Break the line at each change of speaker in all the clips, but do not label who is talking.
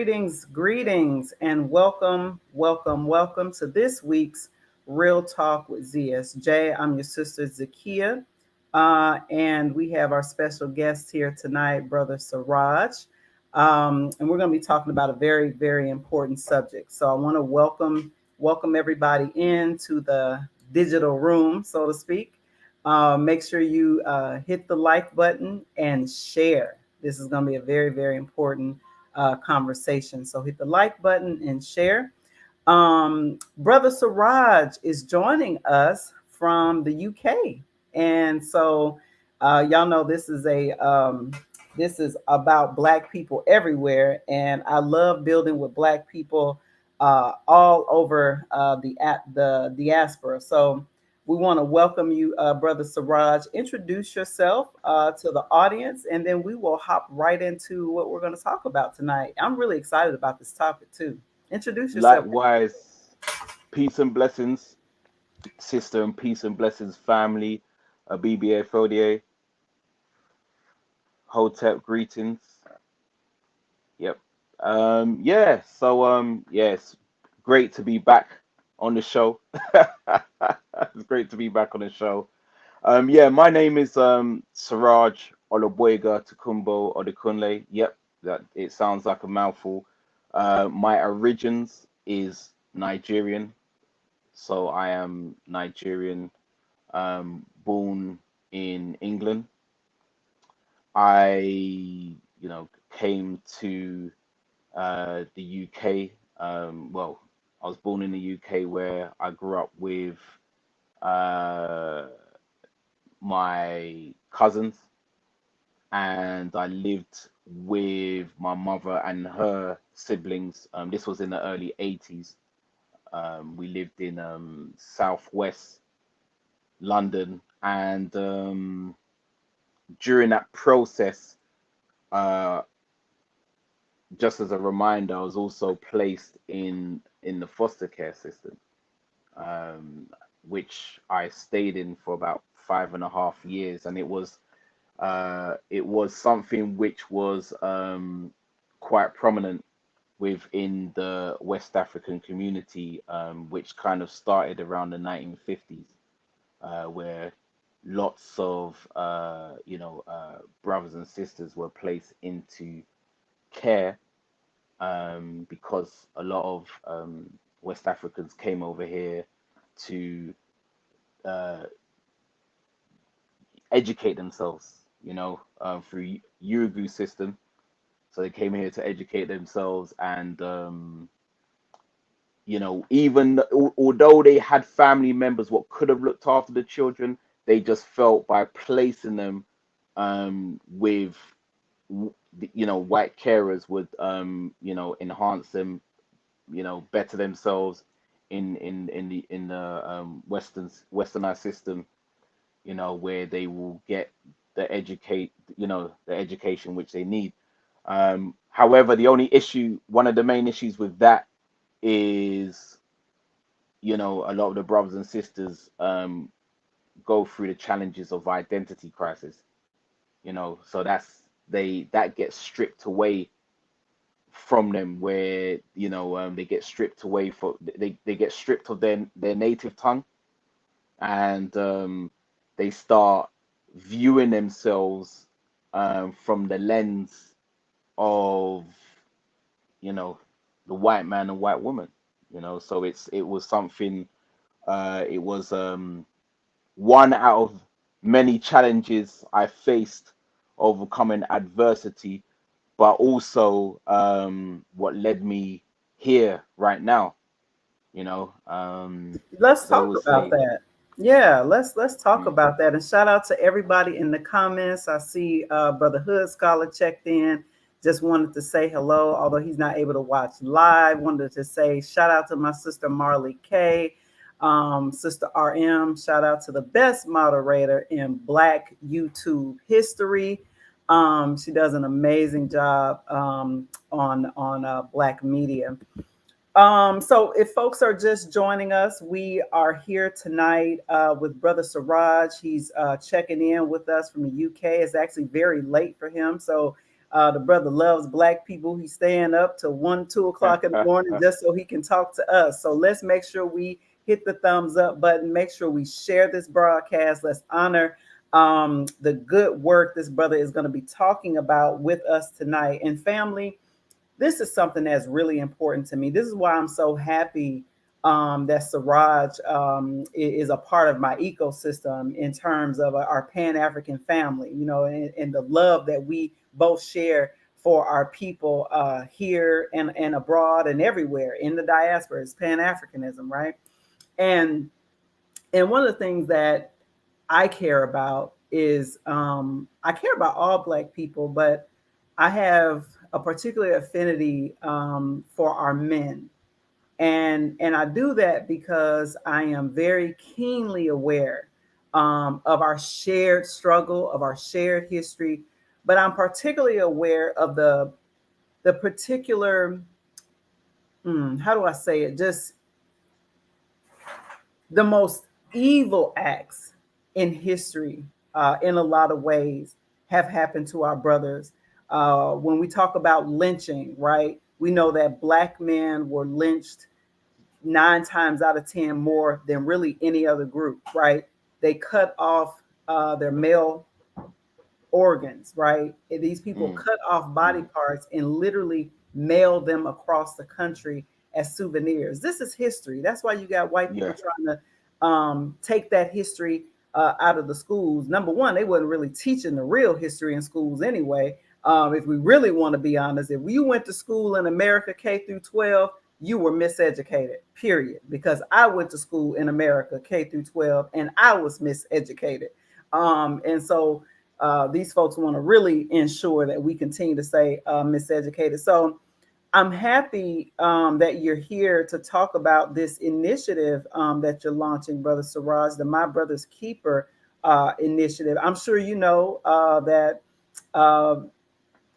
greetings, and welcome to this week's Real Talk with ZSJ. I'm your sister Zakia, and we have our special guest here tonight, Brother Siraj, and we're going to be talking about a very important subject. So I want to welcome everybody into the digital room, so to speak. Make sure you hit the like button and share. This is going to be a very important conversation. So hit the like button and share. Brother Siraj is joining us from the UK, and so y'all know this is about Black people everywhere, and I love building with Black people all over the diaspora. So we want to welcome you, Brother Siraj. Introduce yourself to the audience, and then we will hop right into what we're going to talk about tonight. I'm really excited about this topic, too. Introduce yourself.
Likewise, peace and blessings, sister, and peace and blessings, family. BBA Fodier, Hotep greetings. Yep. Yes, great to be back on the show. It's great to be back on the show. My name is Siraj Oloboyega Tukumbo Odekunle. Yep, that it sounds like a mouthful. My origins is Nigerian, so I am Nigerian, born in England. I came to the UK. I was born in the UK where I grew up with uh, my cousins, and I lived with my mother and her siblings. This was in the early 80s. We lived in southwest London, and during that process, uh, just as a reminder, I was also placed in the foster care system, um, which I stayed in for about 5.5 years, and it was something which was quite prominent within the West African community, which kind of started around the 1950s, where lots of brothers and sisters were placed into care, because a lot of West Africans came over here to uh, educate themselves, through Urugu system. So they came here to educate themselves, and even although they had family members what could have looked after the children, they just felt by placing them with white carers would enhance them, better themselves in the westernized system, where they will get the education which they need. However, one of the main issues with that is, a lot of the brothers and sisters go through the challenges of identity crisis, so that gets stripped away from them, where they get stripped away they get stripped of their native tongue, and they start viewing themselves from the lens of the white man and white woman. So it was something. It was one out of many challenges I faced overcoming adversity, but also what led me here right now.
Let's
As I
talk
always
about
say.
that. Yeah, let's talk
Mm.
about that. And shout out to everybody in the comments. I see Brother Hood Scholar checked in. Just wanted to say hello, although he's not able to watch live. Wanted to say shout out to my sister Marley K, Sister RM. Shout out to the best moderator in Black YouTube history. She does an amazing job on Black media. So if folks are just joining us, we are here tonight with Brother Siraj. He's checking in with us from the UK. It's actually very late for him. So The brother loves black people. He's staying up to 1, 2 o'clock in the morning just so he can talk to us. So let's make sure we hit the thumbs up button. Make sure we share this broadcast. Let's honor the good work this brother is going to be talking about with us tonight. And family, this is something that's really important to me. This is why I'm so happy that Siraj is a part of my ecosystem in terms of our Pan African family, you know, and the love that we both share for our people here and abroad and everywhere in the diaspora. Is Pan Africanism, right? And and one of the things that I care about is I care about all Black people, but I have a particular affinity for our men, and I do that because I am very keenly aware of our shared struggle, of our shared history, but I'm particularly aware of the particular how do I say it? Just the most evil acts in history, in a lot of ways, have happened to our brothers. When we talk about lynching, right, we know that Black men were lynched 9 times out of 10 more than really any other group, right? They cut off their male organs, right? And these people
Mm,
cut off body
mm,
parts and literally mail them across the country as souvenirs. This is history. That's why you got white people
yeah,
trying to take that history out of the schools. Number one, they wasn't really teaching the real history in schools anyway. If we really want to be honest, if you went to school in America K through 12, you were miseducated, period. Because I went to school in America K through 12 and I was miseducated. And so these folks want to really ensure that we continue to stay miseducated. So I'm happy that you're here to talk about this initiative that you're launching, Brother Siraj, the My Brother's Keeper initiative. I'm sure you know that uh,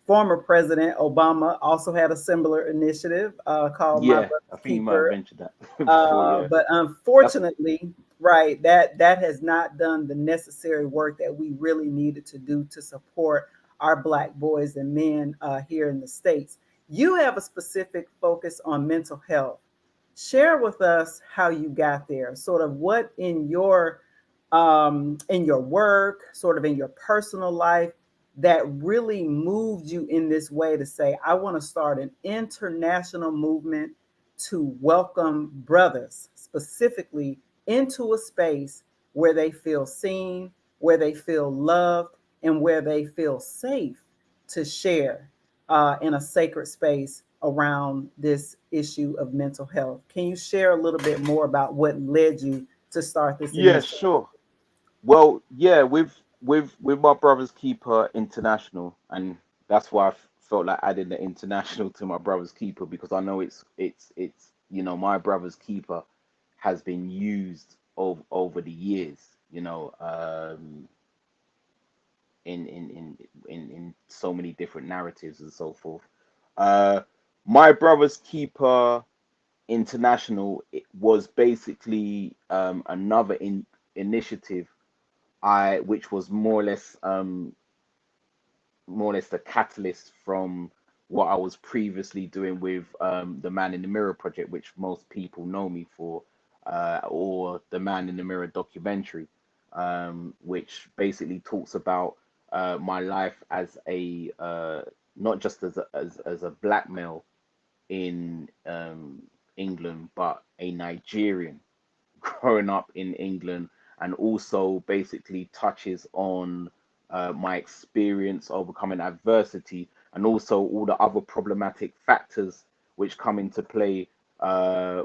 former President Obama also had a similar initiative called My
yeah. I
Brother's
think you might have
Keeper.
mentioned that before. Yeah,
But
that's
unfortunately, right, that has not done the necessary work that we really needed to do to support our Black boys and men here in the States. You have a specific focus on mental health. Share with us how you got there, sort of what in your work, sort of in your personal life, that really moved you in this way to say, I want to start an international movement to welcome brothers specifically into a space where they feel seen, where they feel loved, and where they feel safe to share in a sacred space around this issue of mental health. Can you share a little bit more about what led you to start this
yeah,
initiative?
sure. Well, yeah, with my brother's keeper international, and that's why felt like adding the international to my brother's keeper because I know it's my brother's keeper has been used over the years, in so many different narratives and so forth. Uh, my brother's keeper international, it was basically another initiative I which was more or less the catalyst from what I was previously doing with the Man in the Mirror project, which most people know me for, or the Man in the Mirror documentary, which basically talks about my life as a not just as a black male in England, but a Nigerian growing up in England, and also basically touches on my experience overcoming adversity and also all the other problematic factors which come into play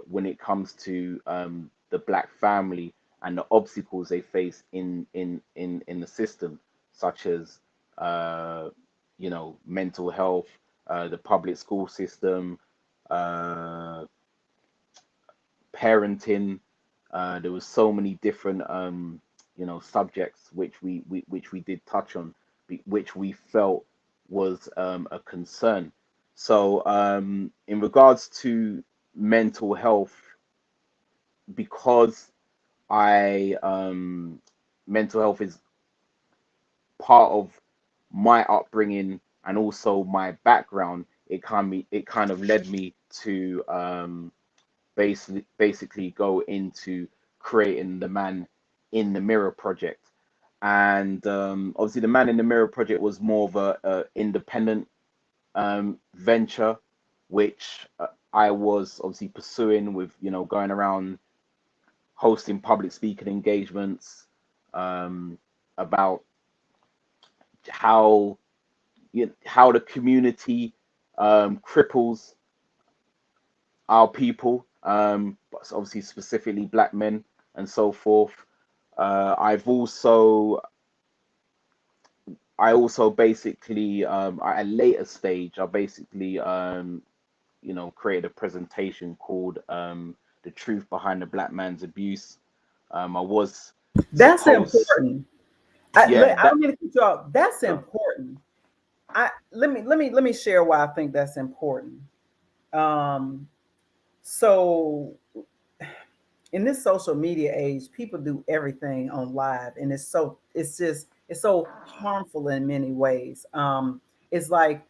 when it comes to the black family and the obstacles they face in the system, such as mental health, the public school system, uh, parenting. There was so many different subjects which we did touch on, which we felt was a concern. So in regards to mental health, because I mental health is part of my upbringing and also my background, it kind of led me to basically go into creating the Man in the Mirror project. And obviously, the Man in the Mirror project was more of a independent venture, which I was obviously pursuing with, going around hosting public speaking engagements about how how the community cripples our people, but obviously specifically black men and so forth. I also basically at a later stage, I basically created a presentation called "The Truth Behind the Black Man's Abuse." I was
That's
supposed,
important.
yeah,
I
that
don't mean to cut you off. That's
go.
important. Let me share why I think that's important. Um, so in this social media age, people do everything on live, and it's so harmful in many ways. It's like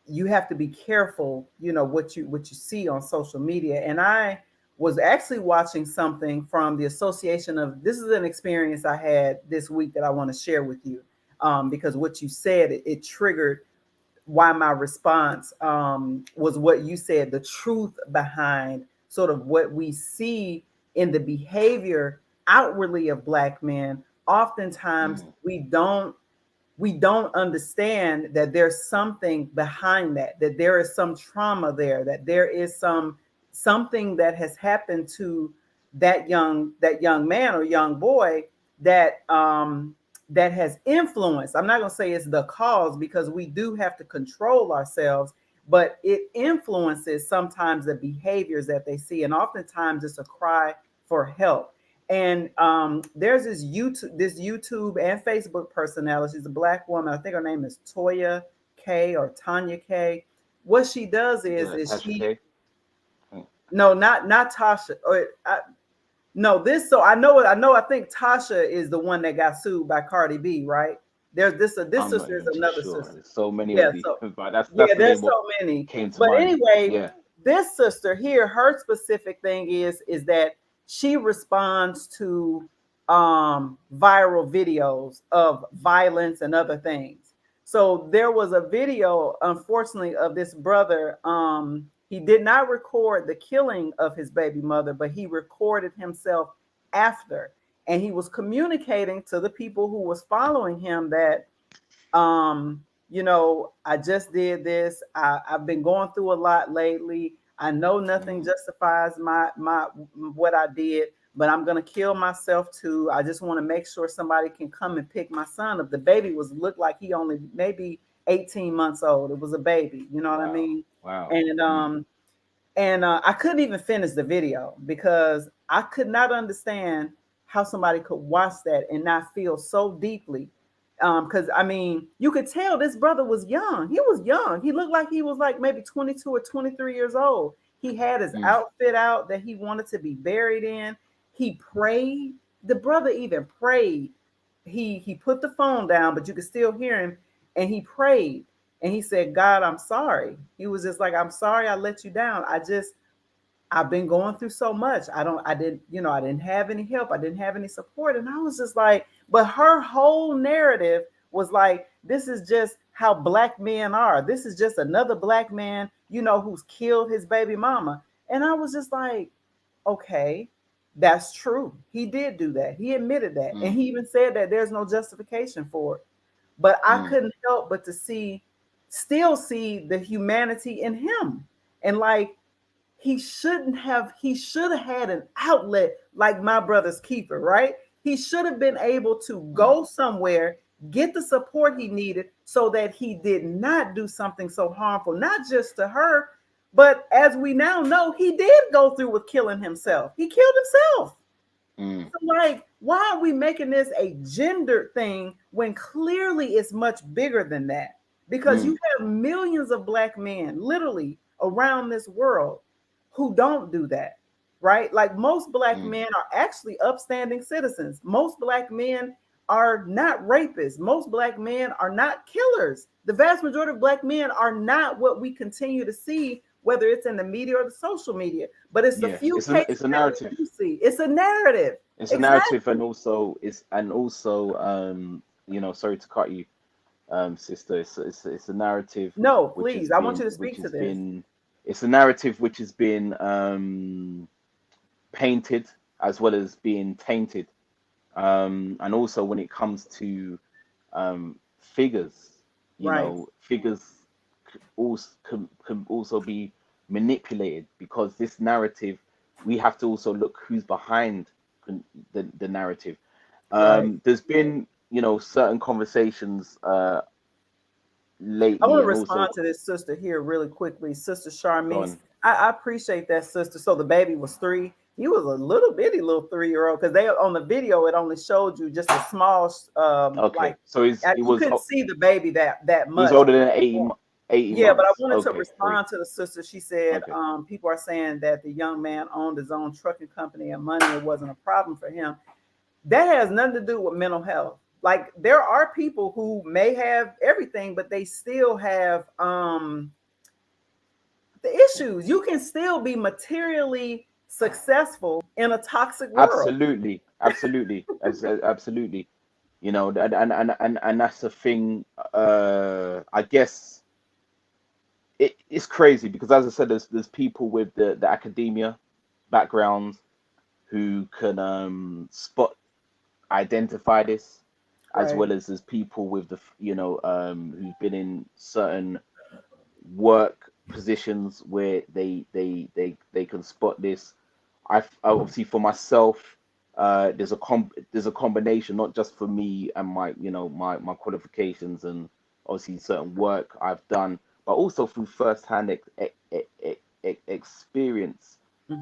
you have to be careful, what you see on social media. And I was actually watching something from the association of this is an experience I had this week that I want to share with you, because what you said, it triggered why my response was what you said, the truth behind sort of what we see in the behavior outwardly of black men. Oftentimes
Mm,
we don't understand that there's something behind that there is some trauma there, that there is something that has happened to that young man or young boy that has influenced. I'm not going to say it's the cause, because we do have to control ourselves, but it influences sometimes the behaviors that they see, and oftentimes it's a cry for help. And there's this YouTube and Facebook personality. She's a black woman. I think her name is Toya K or Tanya K. What she does
is
is
it
is
Tasha
she
K? Mm,
no, not Tasha. No, this so I know. I think Tasha is the one that got sued by Cardi B, right? There's this
I'm not
sister is
even too
another
sure.
sister.
There's so many
Yeah,
of these,
so
but that's
yeah,
the
there's
name
so
what
many.
came to
But
mind.
anyway,
Yeah.
this sister here, her specific thing is that she responds to viral videos of violence and other things. So there was a video, unfortunately, of this brother. He did not record the killing of his baby mother, but he recorded himself after, and he was communicating to the people who was following him that I just did this. I've been going through a lot lately. I know nothing
Mm,
justifies my what I did, but I'm gonna kill myself too. I just want to make sure somebody can come and pick my son up. The baby looked like he only maybe 18 months old. It was a baby, you know what I
wow.
mean?
Wow.
And
Mm,
I couldn't even finish the video because I could not understand how somebody could watch that and not feel so deeply. Because I mean, you could tell this brother was young. He was young. He looked like he was like maybe 22 or 23 years old. He had his
mm,
outfit out that he wanted to be buried in. He prayed. The brother even prayed. He put the phone down, but you could still hear him, and he prayed, and he said, God, I'm sorry. He was just like, I'm sorry I let you down. I've been going through so much. I didn't have any help. I didn't have any support. And I was just like, but her whole narrative was like, this is just how black men are. This is just another black man, who's killed his baby mama. And I was just like, okay, that's true. He did do that. He admitted that. And
mm,
he even said that there's no justification for it. But I
mm,
couldn't help but to still see the humanity in him. And like, he should have had an outlet like my brother's keeper, right? He should have been able to
mm,
go somewhere, get the support he needed so that he did not do something so harmful, not just to her, but as we now know, he did go through with killing himself. He killed himself.
mm,
So, like, why are we making this a gendered thing when clearly it's much bigger than that? Because
mm,
you have millions of black men literally around this world who don't do that, right? Like, most black
mm,
men are actually upstanding citizens. Most black men are not rapists. Most black men are not killers. The vast majority of black men are not what we continue to see, whether it's in the media or the social media. But it's a
Yeah,
few cases
it's a
that
narrative.
we do see. It's a narrative.
It's a narrative,
Exactly.
and also you know, sorry to cut you, sister. It's a narrative
No,
which has
please. I want you
been
to speak to this.
it's a narrative which has been painted as well as being tainted. And also when it comes to figures, you
Right.
know, figures also can also be manipulated, because this narrative, we have to also look who's behind the narrative.
Right.
There's been, you know, certain conversations
I want
lately,
to
and also
respond to this sister here really quickly. Sister Charmise,
gone.
I appreciate that, sister. So the baby was 3. He was a little bitty little 3-year-old because they on the video it only showed you just a small
Okay,
like
so
you couldn't see the baby that
he was
much.
older than 80
Yeah, but I
months.
wanted to
Okay, great.
respond to the sister. She said,
Okay.
people are saying that the young man owned his own trucking company and money, it wasn't a problem for him. That has nothing to do with mental health. Like there are people who may have everything, but they still have the issues. You can still be materially successful in a toxic world.
Absolutely, absolutely, absolutely. You know, and that's the thing. I guess it's crazy because, as I said, there's people with the academia backgrounds who can spot, identify this, as
Right.
well as there's people with you know, who've been in certain work positions where they can spot this. Obviously for myself, there's a combination, not just for me and my, you know, my qualifications and obviously certain work I've done, but also through first-hand experience.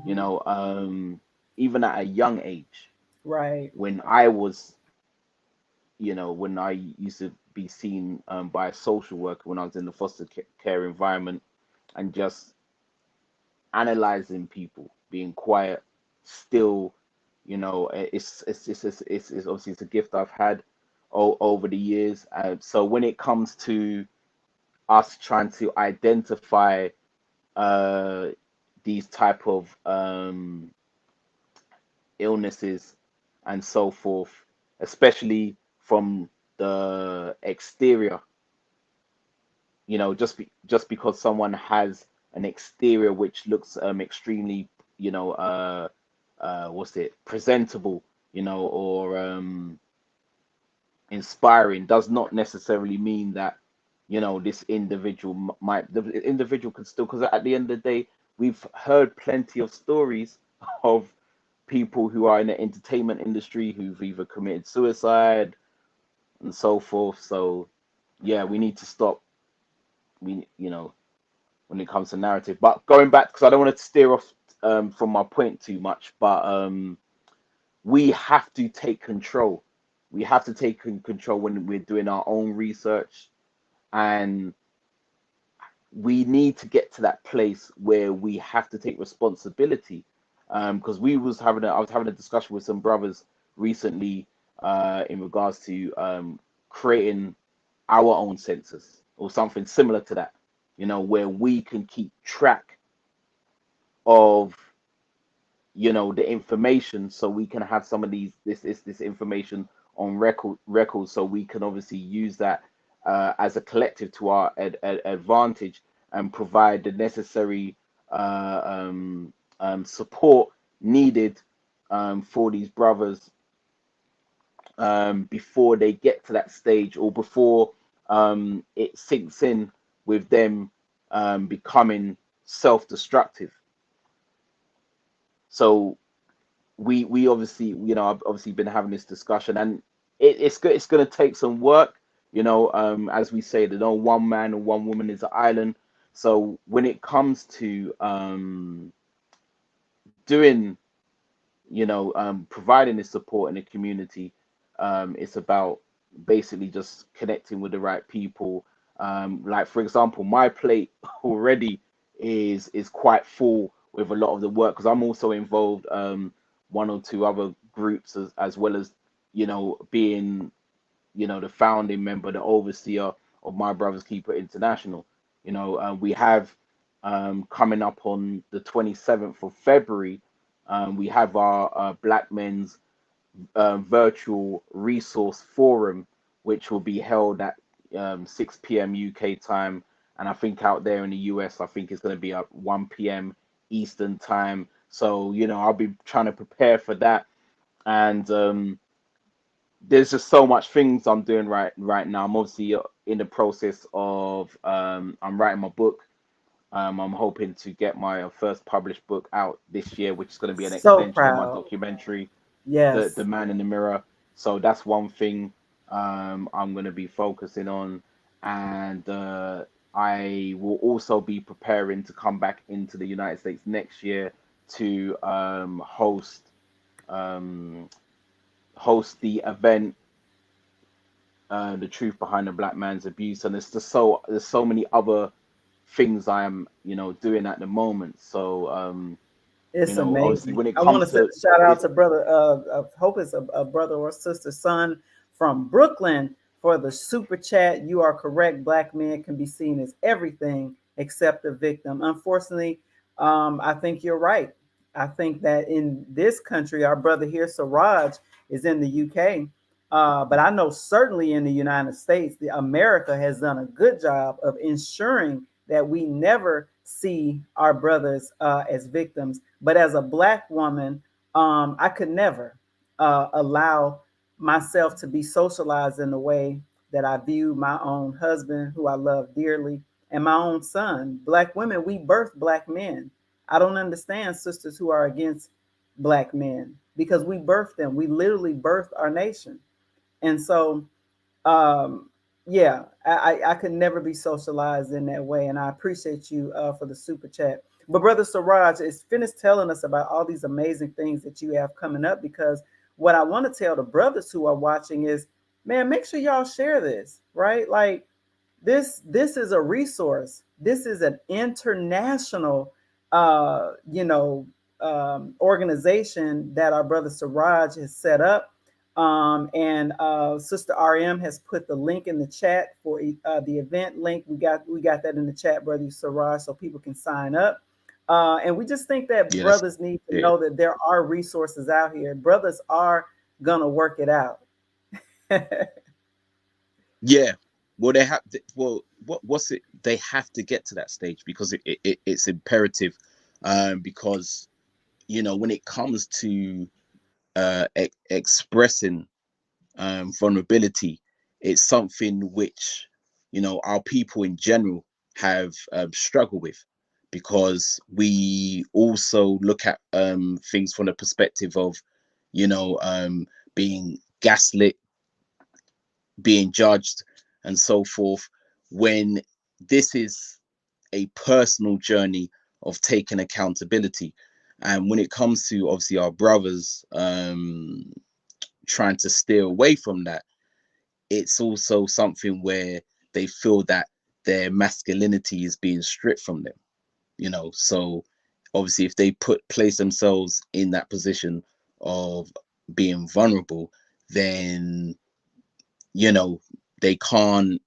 You
Hmm.
know, even at a young age,
Right.
when I was, you know, when I used to be seen by a social worker when I was in the foster care environment, and just analyzing people, being quiet, still, you know, it's obviously it's a gift I've had over the years. So when it comes to us trying to identify uh, these type of illnesses and so forth, especially from the exterior, you know, just because someone has an exterior which looks extremely, you know, what's it, presentable, you know, or inspiring, does not necessarily mean that, you know, this individual might, the individual could still, because at the end of the day, we've heard plenty of stories of people who are in the entertainment industry who've either committed suicide and so forth. So yeah, we need to stop, we, you know, when it comes to narrative. But going back, because I don't want to steer off from my point too much, but we have to take control. We have to take control when we're doing our own research, and we need to get to that place where we have to take responsibility. Because I was having a discussion with some brothers recently in regards to creating our own census or something similar to that, you know, where we can keep track of, you know, the information, so we can have some of this information on record, so we can obviously use that as a collective to our advantage, and provide the necessary support needed for these brothers before they get to that stage, or before it sinks in with them becoming self-destructive. So we obviously, you know, I've obviously been having this discussion, and it's good. It's going to take some work, you know. As we say, that no one man or one woman is an island. So when it comes to doing, you know, providing this support in the community, it's about basically just connecting with the right people. Like for example, my plate already is quite full with a lot of the work, because I'm also involved one or two other groups, as well as, you know, being the founding member, the overseer of My Brothers Keeper International. We have coming up on the 27th of February, we have our Black Men's virtual resource forum, which will be held at 6 p.m. UK time. And I think out there in the US, I think it's going to be at 1 p.m. Eastern time. So, I'll be trying to prepare for that. And there's just so much things I'm doing right now. I'm obviously in the process of I'm writing my book. I'm hoping to get my first published book out this year, which is going to be an
So
extension of my
proud.
documentary, the
Yes.
Man in the Mirror. So that's one thing I'm going to be focusing on, and I will also be preparing to come back into the United States next year to um, host the event, the truth behind the black man's abuse, and there's so many other things I am doing at the moment. So
It's
obviously
amazing.
when it
I want
comes
to send
to
a shout out
it,
to brother. I hope it's a brother or sister, son from Brooklyn for the super chat. You are correct. Black men can be seen as everything except a victim. Unfortunately, I think you're right. I think that in this country, our brother here, Siraj, is in the UK. But I know certainly in the United States, America has done a good job of ensuring that we never see our brothers as victims. But as a black woman, I could never allow myself to be socialized in the way that I view my own husband, who I love dearly, and my own son. Black women, we birth black men. I don't understand sisters who are against black men because we birthed them. We literally birthed our nation. And so um yeah, I could never be socialized in that way, and I appreciate you for the super chat. But brother Siraj is finished telling us about all these amazing things that you have coming up, because what I want to tell the brothers who are watching is, man, make sure y'all share this, right? Like, this is a resource. This is an international organization that our brother Siraj has set up. And Sister RM has put the link in the chat for the event link. We got that in the chat, brother Siraj, so people can sign up. And we just think that
Yeah, that's
brothers need to
it.
know that there are resources out here. Brothers are gonna work it out.
Yeah. Well, they have. Well, what's it? They have to get to that stage because it's imperative. Because when it comes to expressing vulnerability, it's something which our people in general have struggled with, because we also look at things from the perspective of being gaslit, being judged, and so forth, when this is a personal journey of taking accountability. And when it comes to obviously our brothers trying to steer away from that, it's also something where they feel that their masculinity is being stripped from them. So obviously if they place themselves in that position of being vulnerable, then you know they can't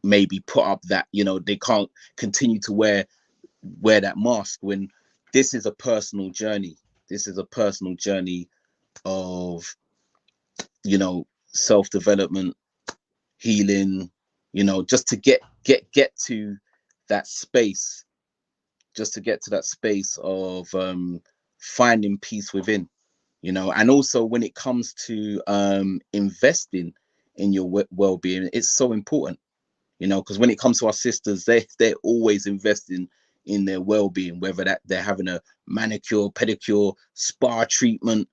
maybe put up that, they can't continue to wear that mask, when this is a personal journey. This is a personal journey of self-development, healing, just to get to that space, just to get to that space of finding peace within. And also when it comes to investing in your well-being, it's so important, because when it comes to our sisters, they're always investing in their well-being, whether that they're having a manicure, pedicure, spa treatment,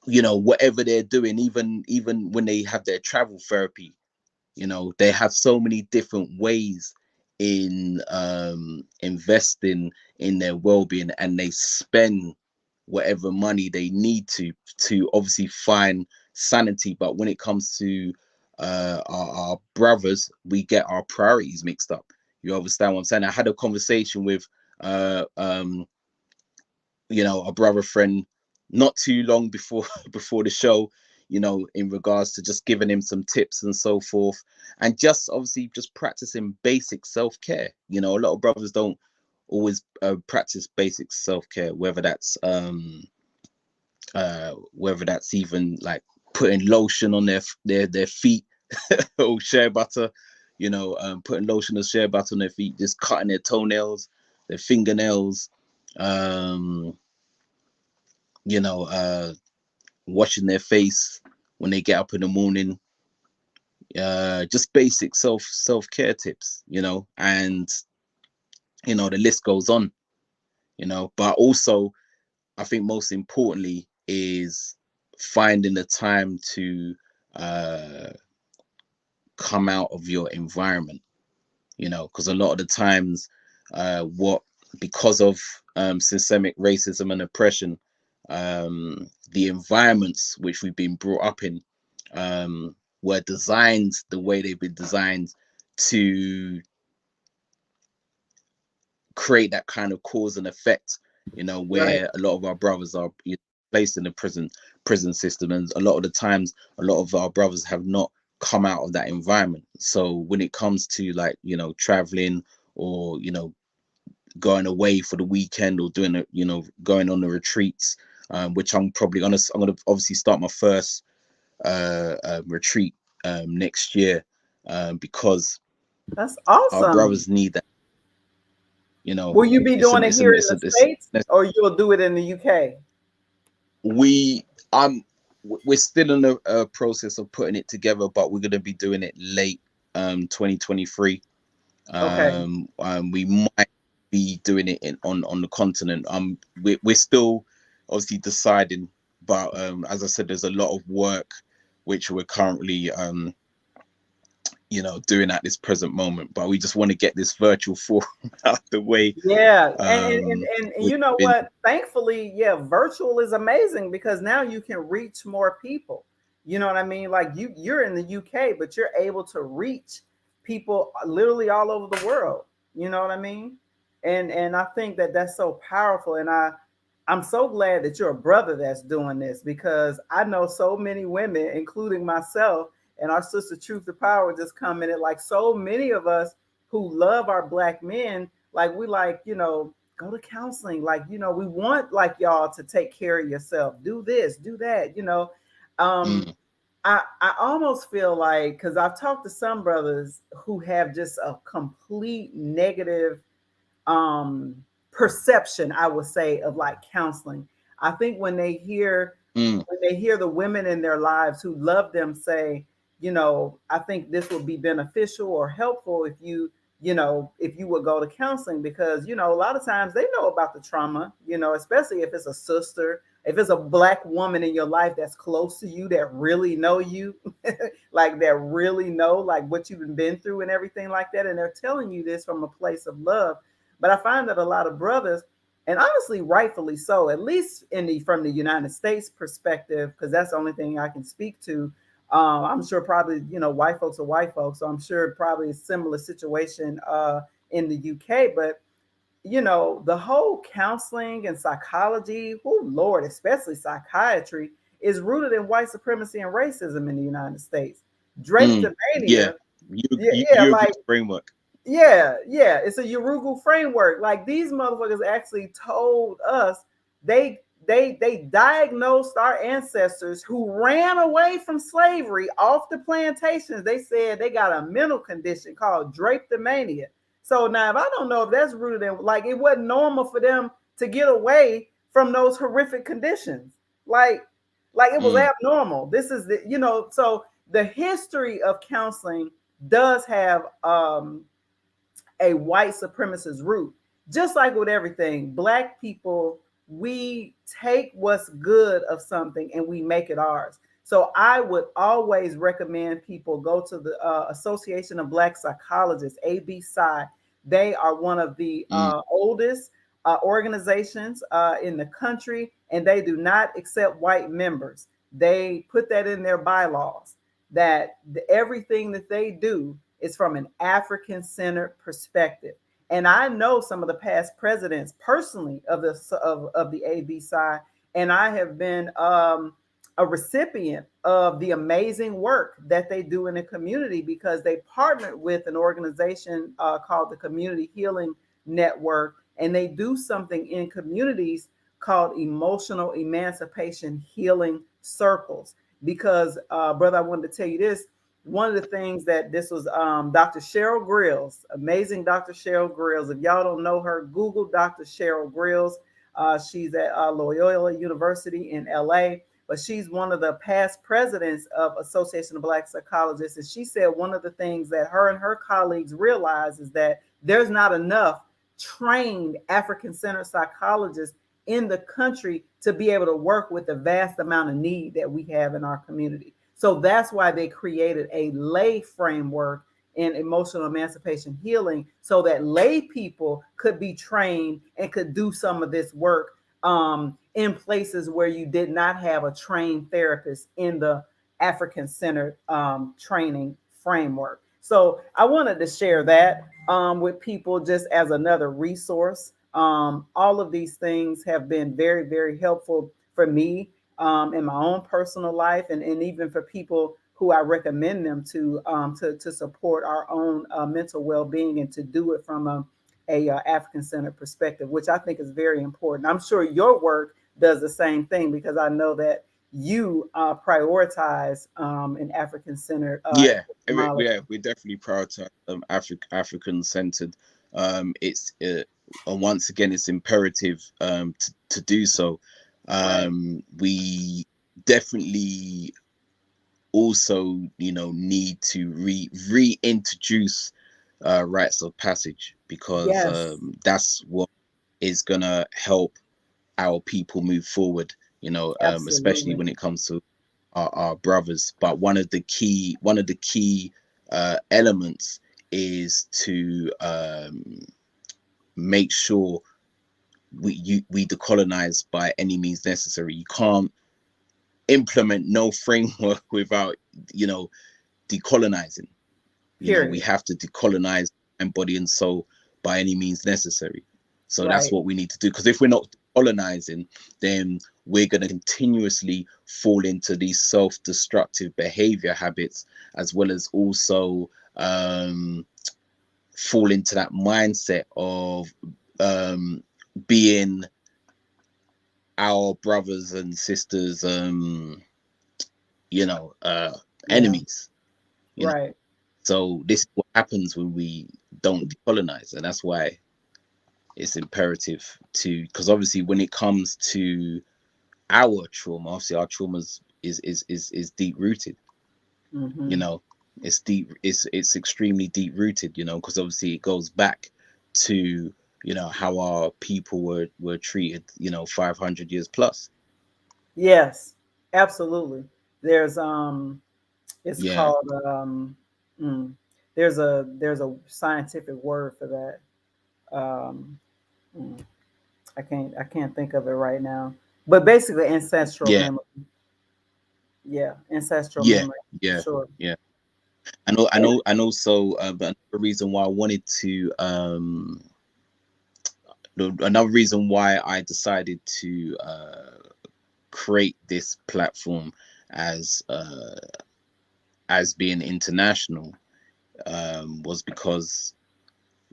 whatever they're doing, even when they have their travel therapy. They have so many different ways in investing in their well-being, and they spend whatever money they need to obviously find sanity. But when it comes to our brothers, we get our priorities mixed up. You understand what I'm saying? I had a conversation with uh um a brother friend not too long before before the show. in regards to just giving him some tips and so forth, and just obviously just practicing basic self-care. A lot of brothers don't always practice basic self-care, whether that's even like putting lotion on their feet or shea butter, putting lotion or shea butter on their feet, just cutting their toenails, their fingernails, you know, washing their face when they get up in the morning. Just basic self-care tips, and the list goes on, but also I think most importantly is finding the time to come out of your environment, because a lot of the times because of systemic racism and oppression, the environments which we've been brought up in were designed the way they've been designed to create that kind of cause and effect,
Right.
where a lot of our brothers are placed in the prison system, and a lot of the times a lot of our brothers have not come out of that environment. So when it comes to like traveling, or going away for the weekend, or doing going on the retreats, which I'm gonna obviously start my first retreat next year, because
That's
our
awesome.
brothers need that.
Will you be doing it here in the States,
It's
or you'll do it in the UK?
we we're still in the process of putting it together, but we're going to be doing it late 2023.
Okay.
We might be doing it on the continent. We're still obviously deciding, but as I said, there's a lot of work which we're currently doing at this present moment, but we just want to get this virtual form out the way.
Yeah, and
Which
you know
been
what? Thankfully, yeah, virtual is amazing because now you can reach more people. You know what I mean? Like you're in the UK, but you're able to reach people literally all over the world. You know what I mean? And I think that that's so powerful. And I'm so glad that you're a brother that's doing this, because I know so many women, including myself, and our sister Truth to Power just commented, like so many of us who love our black men, like we like, go to counseling. Like, we want like y'all to take care of yourself. Do this, do that, Um,
mm,
I almost feel like, because I've talked to some brothers who have just a complete negative um perception, I would say, of like counseling. I think
mm,
when they hear the women in their lives who love them say, I think this would be beneficial or helpful if if you would go to counseling, because a lot of times they know about the trauma, especially if it's a sister, if it's a black woman in your life that's close to you, that really know you, like that really know like what you've been through and everything like that, and they're telling you this from a place of love. But I find that a lot of brothers, and honestly, rightfully so, at least from the United States perspective, because that's the only thing I can speak to. I'm sure probably white folks are white folks, so I'm sure probably a similar situation in the UK. But the whole counseling and psychology, oh Lord, especially psychiatry, is rooted in white supremacy and racism in the United States.
mm. Yeah,
Drapetomania, yeah, yeah,
you
like
framework.
yeah, it's a Urugu framework. Like these motherfuckers actually told us they diagnosed our ancestors who ran away from slavery off the plantations. They said they got a mental condition called drapetomania. So now if I don't know if that's rooted in, like, it wasn't normal for them to get away from those horrific conditions. Like it was
Mm,
abnormal. This is so the history of counseling does have a white supremacist root. Just like with everything, black people, we take what's good of something and we make it ours. So I would always recommend people go to the Association of Black Psychologists, ABPSI. They are one of the
mm,
oldest organizations in the country, and they do not accept white members. They put that in their bylaws, that everything that they do is from an African centered perspective. And I know some of the past presidents personally of the ABPSI, and I have been a recipient of the amazing work that they do in the community, because they partnered with an organization called the Community Healing Network, and they do something in communities called emotional emancipation healing circles. Because, brother, I wanted to tell you this. One of the things that this was Dr. Cheryl Grills, amazing Dr. Cheryl Grills. If y'all don't know her, Google Dr. Cheryl Grills. She's at Loyola University in LA, but she's one of the past presidents of Association of Black Psychologists. And she said one of the things that her and her colleagues realize is that there's not enough trained African-centered psychologists in the country to be able to work with the vast amount of need that we have in our community. So that's why they created a lay framework in emotional emancipation healing, so that lay people could be trained and could do some of this work in places where you did not have a trained therapist in the African-centered training framework. So I wanted to share that with people just as another resource. All of these things have been very, very helpful for me in my own personal life, and even for people who I recommend them to support our own mental well-being, and to do it from a African-centered perspective, which I think is very important. I'm sure your work does the same thing, because I know that you prioritize an African-centered
Yeah,
etymology.
we definitely prioritize African centered. It's and once again, it's imperative to do so.
Right.
We definitely also, need to reintroduce rites of passage, because
Yes,
that's what is gonna help our people move forward. Especially
absolutely.
when it comes to our brothers. But one of the key elements is to make sure we decolonize by any means necessary. You can't implement no framework without decolonizing. We
Period.
have to decolonize mind, body, and soul by any means necessary. So that's
Right.
what we need to do. Because if we're not colonizing, then we're going to continuously fall into these self-destructive behavior habits, as well as also fall into that mindset of being our brothers and sisters,
Yeah.
enemies. You know,
Right.
so this is what happens when we don't decolonize, and that's why it's imperative to, because obviously when it comes to our trauma, obviously our traumas is deep rooted. you
Hmm.
know it's deep, it's extremely deep rooted, because obviously it goes back to how our people were treated 500 years plus.
Yes, absolutely. There's it's
Yeah,
called mm, there's a scientific word for that. Mm, I can't think of it right now. But basically ancestral
yeah,
memory. Yeah, ancestral
yeah,
memory for
yeah,
sure.
yeah. And also, but another reason why I wanted to another reason why I decided to create this platform as being international, was because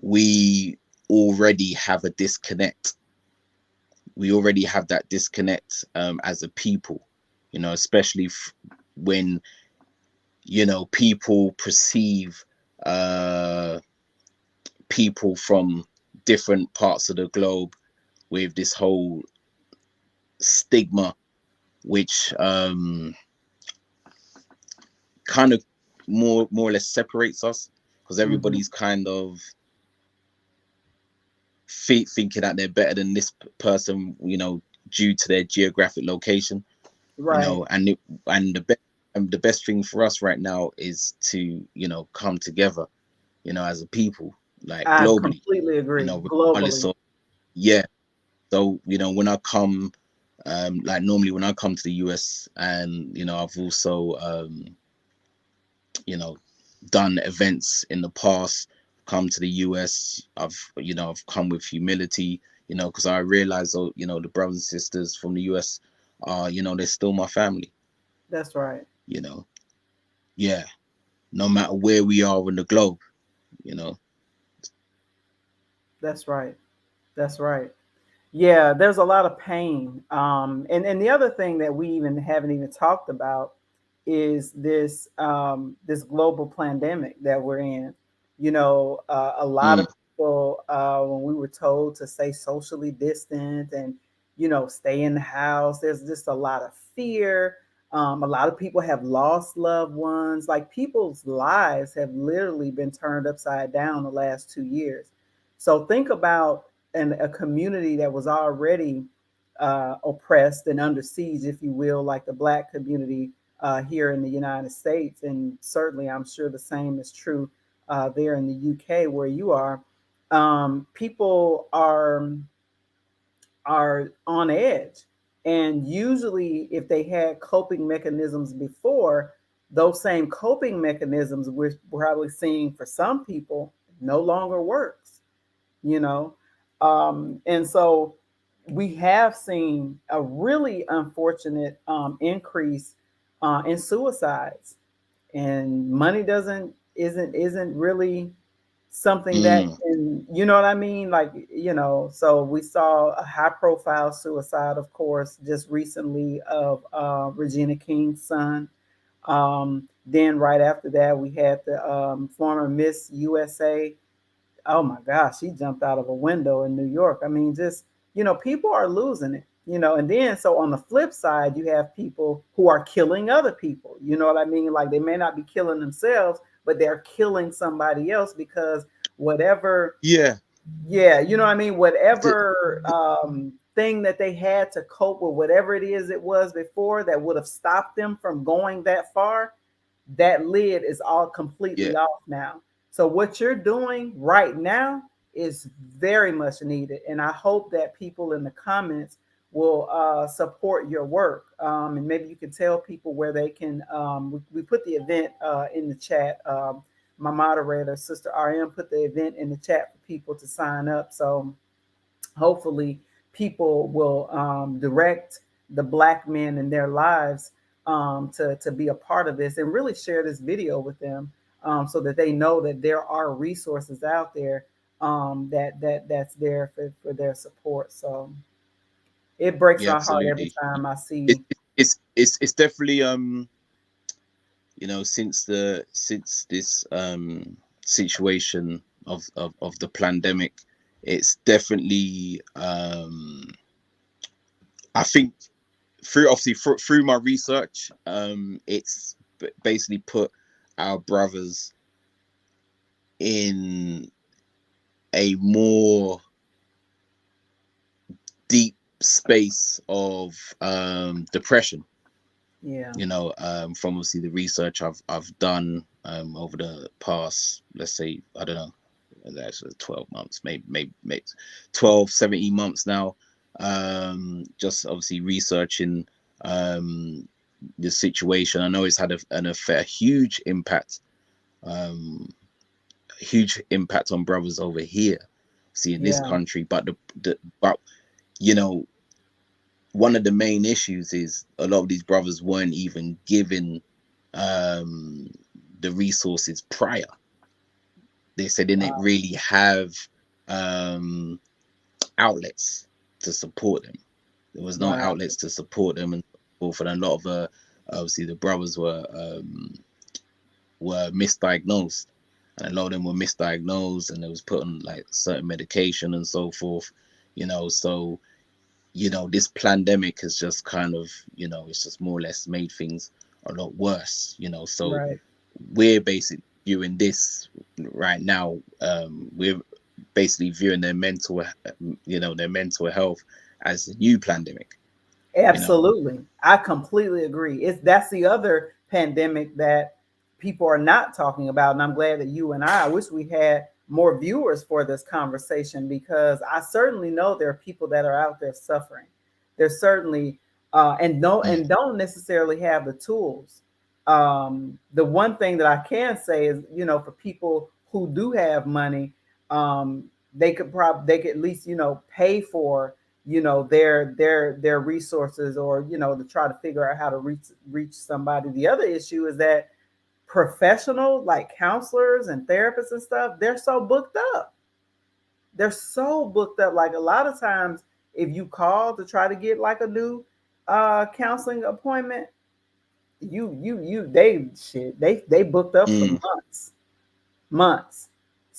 we already have a disconnect. We already have that disconnect as a people, especially when people perceive uh, people from different parts of the globe with this whole stigma, which kind of more or less separates us, because
Hmm.
everybody's kind of thinking that they're better than this person, due to their geographic location,
Right.
and the best thing for us right now is to come together, as a people, like
I
globally,
completely agree.
regardless
Globally.
of, yeah. So when I come, like normally when I come to the US, and I've also you know done events in the past, come to the US, I've come with humility, because I realize, oh, the brothers and sisters from the US are, they're still my family.
That's right.
you know. Yeah, no matter where we are in the globe, you know.
That's right. That's right. Yeah, there's a lot of pain. And the other thing that we even haven't even talked about is this global pandemic that we're in. A lot
Mm,
of people, when we were told to stay socially distant and stay in the house, there's just a lot of fear. A lot of people have lost loved ones. Like people's lives have literally been turned upside down the last 2 years. So think about a community that was already oppressed and under siege, if you will, like the Black community here in the United States, and certainly I'm sure the same is true there in the UK where you are. People are on edge, and usually, if they had coping mechanisms before, those same coping mechanisms we're probably seeing for some people no longer works you know and so we have seen a really unfortunate increase in suicides, and money doesn't isn't really something that
mm,
can, you know what I mean, like, so we saw a high profile suicide, of course, just recently of Regina King's son. Then right after that we had the former Miss USA. Oh my gosh, she jumped out of a window in New York. I mean, just, people are losing it, and then so on the flip side, you have people who are killing other people. You know what I mean? Like they may not be killing themselves, but they're killing somebody else because whatever,
yeah.
yeah, you know what I mean?
th-
Whatever thing that they had to cope with, whatever it is it was before that would have stopped them from going that far, that lid is all completely
yeah,
off now. So what you're doing right now is very much needed, and I hope that people in the comments will support your work. And maybe you can tell people where they can. We put the event in the chat. My moderator, Sister RM, put the event in the chat for people to sign up. So hopefully people will direct the Black men in their lives to be a part of this and really share this video with them, so that they know that there are resources out there that's there for their support. So it breaks
yeah,
my heart every
absolutely.
time I
It's
see.
it's definitely since this situation of the pandemic, it's definitely I think through my research, it's basically put our brothers in a more deep space of depression.
Yeah,
From obviously the research I've done over the past, let's say, I don't know, that's 12 months, maybe 12, 17 months now. Just obviously researching um, the situation. I know it's had a um, huge impact on brothers over here, see in this
yeah,
country. But but you know, one of the main issues is a lot of these brothers weren't even given um, the resources prior. They said they didn't
wow,
really have um, outlets to support them. There was no
wow,
outlets to support them, and so forth. And a lot of obviously the brothers were misdiagnosed, and a lot of them were misdiagnosed, and they was put on like certain medication and so forth. So this pandemic has just kind of, it's just more or less made things a lot worse. So
right.
we're basically viewing this right now. We're basically viewing their mental health as a new pandemic. You know,
Absolutely. I completely agree. That's the other pandemic that people are not talking about. And I'm glad that you and I wish we had more viewers for this conversation, because I certainly know there are people that are out there suffering. There's certainly
mm,
and don't necessarily have the tools. The one thing that I can say is, for people who do have money, they could at least, pay for their resources, or to try to figure out how to reach somebody. The other issue is that professional, like counselors and therapists and stuff, they're so booked up. They're so booked up. Like a lot of times, if you call to try to get like a new counseling appointment, they booked up for
Mm,
months.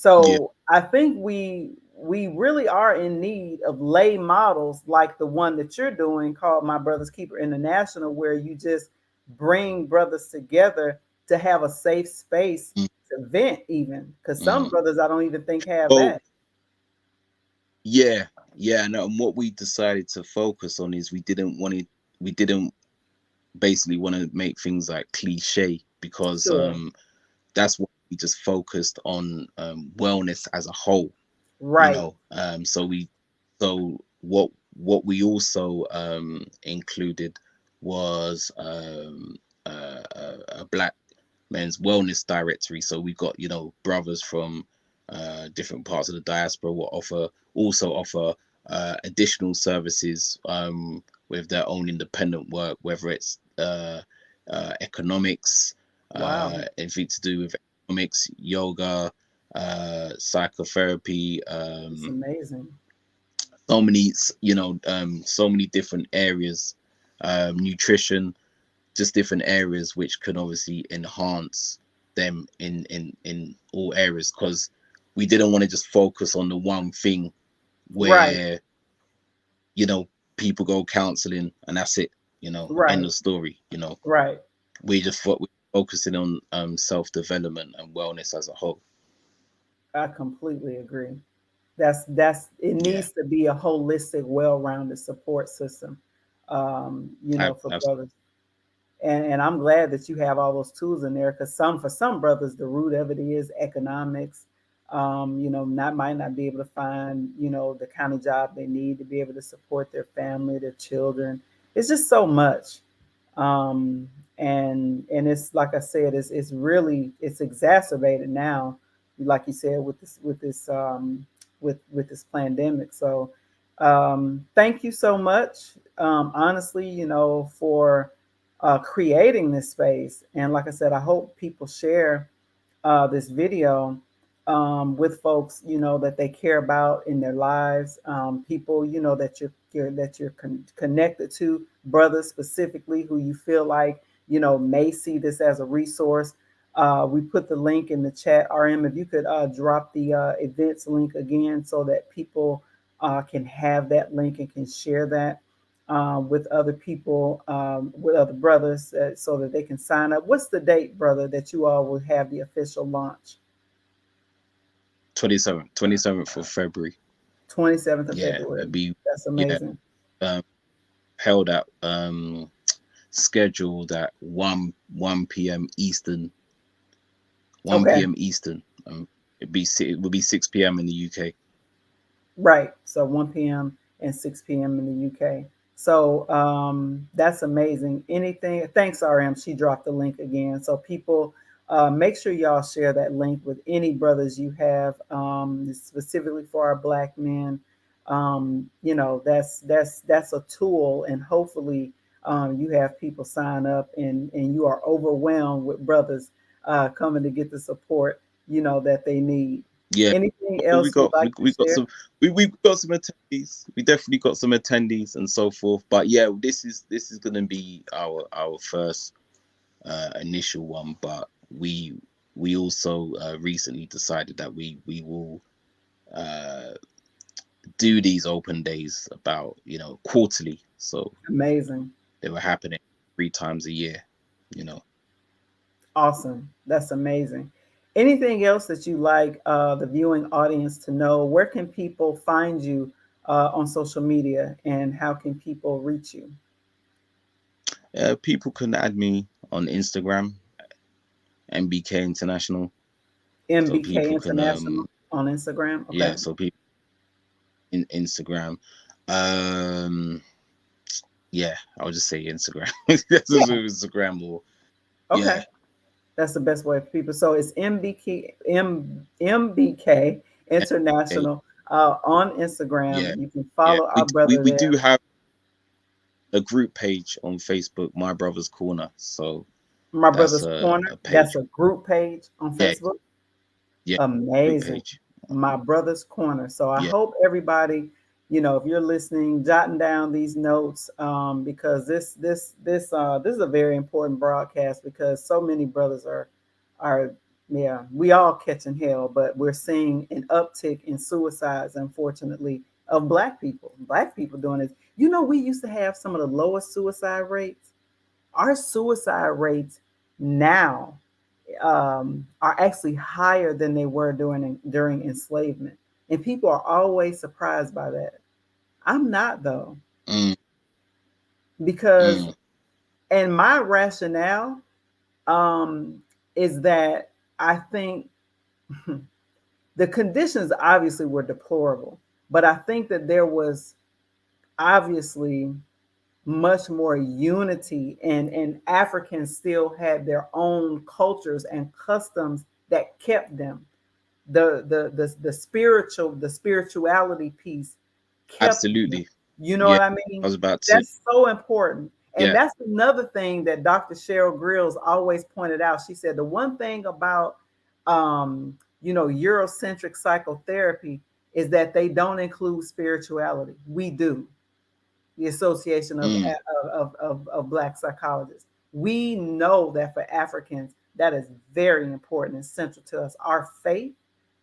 yeah.
So I think we really are in need of lay models like the one that you're doing, called My Brother's Keeper International, where you just bring brothers together to have a safe space
Mm,
to vent, even because some
mm.
brothers I don't even think have
Well,
that.
yeah, yeah. And what we decided to focus on is we didn't basically want to make things like cliche, because
Sure.
that's what we just focused on, wellness as a whole,
Right.
so what we also included was a black men's wellness directory. So we got, brothers from different parts of the diaspora will offer additional services, with their own independent work, whether it's economics,
Wow.
anything to do with economics, yoga, psychotherapy,
It's amazing.
so many different areas, nutrition, just different areas which can obviously enhance them in all areas, because we didn't want to just focus on the one thing
Right.
where, you know people go counseling and that's it, end
Right.
of story.
Right.
We're focusing on self-development and wellness as a whole.
I completely agree. That's it
Yeah.
needs to be a holistic, well-rounded support system, for
Absolutely.
brothers. And I'm glad that you have all those tools in there, because for some brothers, the root of it is economics. Not might not be able to find, the kind of job they need to be able to support their family, their children. It's just so much. um, and it's like I said, it's really it's exacerbated now, like you said, with this pandemic. So thank you so much, honestly, for creating this space. And like I said, I hope people share this video with folks, that they care about in their lives, people, that you're connected to, brothers specifically who you feel like, may see this as a resource. We put the link in the chat. RM, if you could drop the events link again, so that people can have that link and can share that with other people, with other brothers, so that they can sign up. What's the date, brother, that you all will have the official launch?
27th of February.
27th of
Yeah,
February.
it'd be,
That's
yeah,
amazing.
um, held at, scheduled at 1 p.m. Eastern. one
Okay.
p.m. Eastern. It would be 6 p.m. in the UK.
Right. So 1 p.m. and 6 p.m. in the UK. So that's amazing. Anything? Thanks, RM. She dropped the link again. So people, make sure y'all share that link with any brothers you have, specifically for our Black men. That's a tool, and hopefully you have people sign up, and you are overwhelmed with brothers coming to get the support that they need.
Yeah.
Anything
Well, we
else you'd
got
like to
we got
share?
some we got some attendees. We definitely got some attendees and so forth. But yeah, this is gonna be our first initial one. But we also recently decided that we will uh do these open days about, quarterly. So
Amazing.
they were happening 3 times a year. You know.
Awesome. That's amazing. Anything else that you like the viewing audience to know? Where can people find you on social media, and how can people reach you?
People can add me on Instagram, MBK International. So
MBK
people can
International on Instagram. Okay.
yeah, so people in Instagram. Um yeah, I'll just say Instagram. That's just
Yeah.
Instagram, or
Okay.
yeah,
That's the best way for people. So it's MBK International. on Instagram.
Yeah,
You can
yeah.
follow our brother
We
there.
do have a group page on Facebook, My Brother's Corner. So
My
that's
Brother's Corner.
a
That's
page.
a group page on
Yeah,
Facebook.
yeah, group
Amazing.
page.
My Brother's Corner. So I
Yeah,
hope everybody, if you're listening, jotting down these notes, because this is a very important broadcast, because so many brothers are yeah, we all catching hell, but we're seeing an uptick in suicides, unfortunately, of black people. Black people doing this. We used to have some of the lowest suicide rates. Our suicide rates now are actually higher than they were during enslavement, and people are always surprised by that. I'm not, though,
mm,
because
mm,
and my rationale um, is that I think the conditions obviously were deplorable, but I think that there was obviously much more unity, and Africans still had their own cultures and customs that kept them. The spirituality piece kept them.
absolutely.
You know
Yeah,
what I
I
mean?
was about to.
That's so important. And
Yeah,
that's another thing that Dr. Cheryl Grills always pointed out. She said the one thing about Eurocentric psychotherapy is that they don't include spirituality. We do. The Association
mm,
of Black Psychologists. We know that for Africans, that is very important and central to us. Our faith,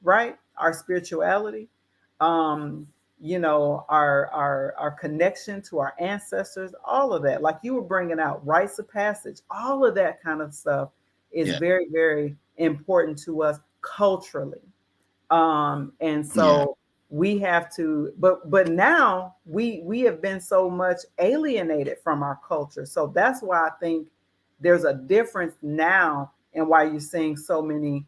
right? Our spirituality, um, our connection to our ancestors, all of that. Like you were bringing out rites of passage, all of that kind of stuff is
yeah,
very, very important to us culturally. And
yeah,
so we have to, but now we have been so much alienated from our culture. So that's why I think there's a difference now, and why you're seeing so many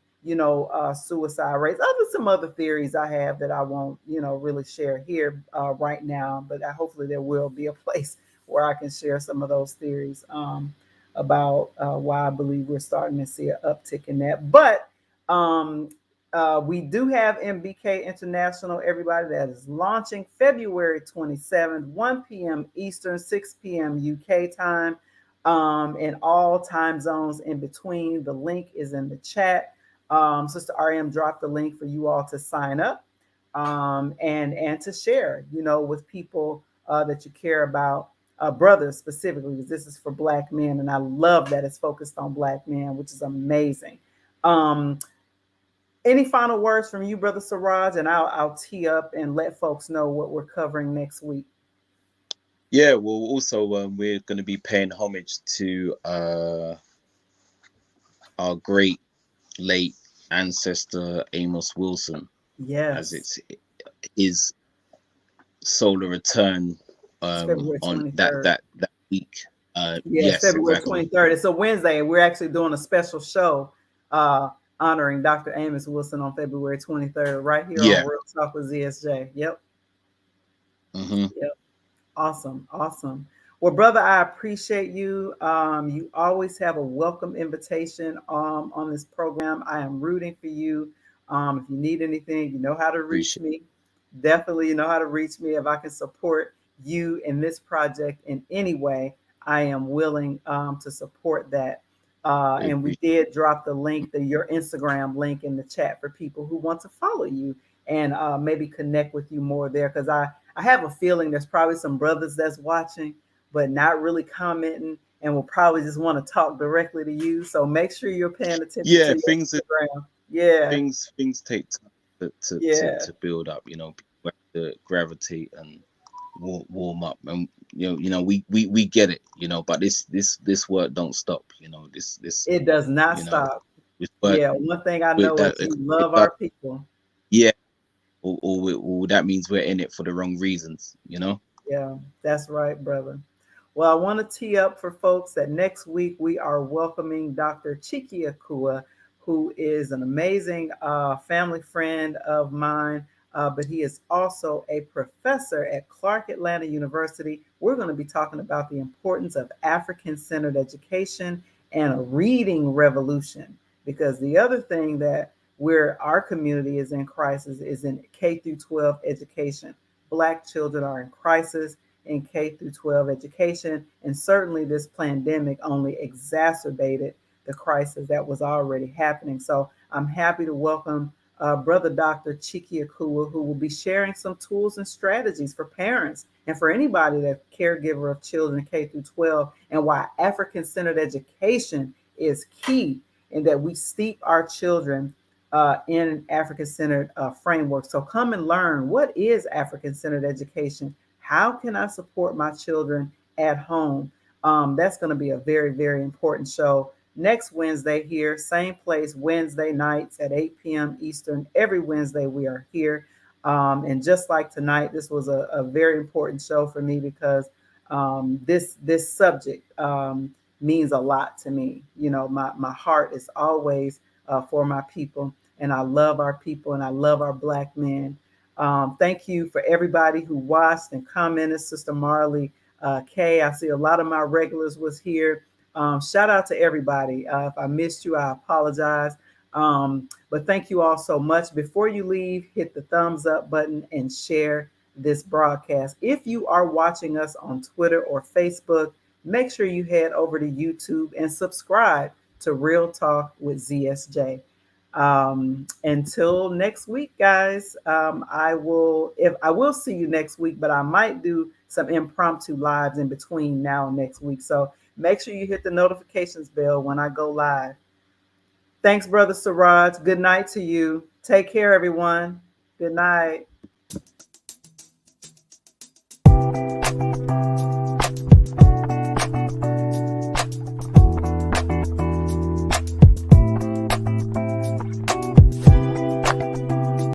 suicide rates. Some other theories I have that I won't really share here right now, but hopefully there will be a place where I can share some of those theories about why I believe we're starting to see an uptick in that. But um, we do have MBK International, everybody, that is launching February 27th, 1 p.m. Eastern, 6 p.m. UK time, in all time zones in between. The link is in the chat. Sister RM dropped the link for you all to sign up, and to share, with people that you care about, brothers specifically, because this is for Black men, and I love that it's focused on Black men, which is amazing. Um, any final words from you, Brother Siraj, and I'll tee up and let folks know what we're covering next week.
yeah. Well, also, we're going to be paying homage to our great late ancestor Amos Wilson, as
Yes,
it's his solar return
it's February
on
23rd.
that week.
Yes,
Yes,
February
exactly.
23rd. It's a Wednesday. We're actually doing a special show uh, honoring Dr. Amos Wilson on February 23rd, right here on
Yeah.
Real Talk with ZSJ. Yep.
Hmm.
Yep. Awesome, awesome. Well, brother, I appreciate you. You always have a welcome invitation on this program. I am rooting for you. If you need anything, you know how to reach
Appreciate.
me. Definitely, you know how to reach me. If I can support you in this project in any way, I am willing to support that. And we
Appreciate.
did drop the link, your Instagram link, in the chat for people who want to follow you and maybe connect with you more there. Because I have a feeling there's probably some brothers that's watching, but not really commenting, and will probably just want to talk directly to you. So make sure you're paying attention
Yeah,
to your Instagram. Yeah,
things take time
yeah,
to build up. People have to gravitate and warm up, and we get it. But this work don't stop. This
it does not
you know
stop.
this work
Yeah, one thing I
with
know
that
is you
it
love
does.
our people.
Yeah, or that means we're in it for the wrong reasons.
Yeah, that's right, brother. Well, I want to tee up for folks that next week we are welcoming Dr. Chiki Akua, who is an amazing family friend of mine, but he is also a professor at Clark Atlanta University. We're going to be talking about the importance of African centered education and a reading revolution. Because the other thing that where our community is in crisis is in K-12 education. Black children are in crisis in K-12 education, and certainly this pandemic only exacerbated the crisis that was already happening. So I'm happy to welcome Brother Dr. Chiki Akua, who will be sharing some tools and strategies for parents and for anybody that's caregiver of children K-12, and why African-centered education is key in that we steep our children in African-centered framework. So come and learn, what is African-centered education? How can I support my children at home? That's going to be a very, very important show next Wednesday here, same place, Wednesday nights at 8 p.m. Eastern. Every Wednesday we are here. And just like tonight, this was a very important show for me because this subject means a lot to me. You know, my heart is always for my people, and I love our people, and I love our Black men. Thank you for everybody who watched and commented. Sister Marley Kay, I see a lot of my regulars was here. Shout out to everybody. If I missed you, I apologize. But thank you all so much. Before you leave, hit the thumbs up button and share this broadcast. If you are watching us on Twitter or Facebook, make sure you head over to YouTube and subscribe to Real Talk with ZSJ. Until next week, guys. I will see you next week, but I might do some impromptu lives in between now and next week. So make sure you hit the notifications bell when I go live. Thanks, Brother Siraj. Good night to you. Take care, everyone. Good night.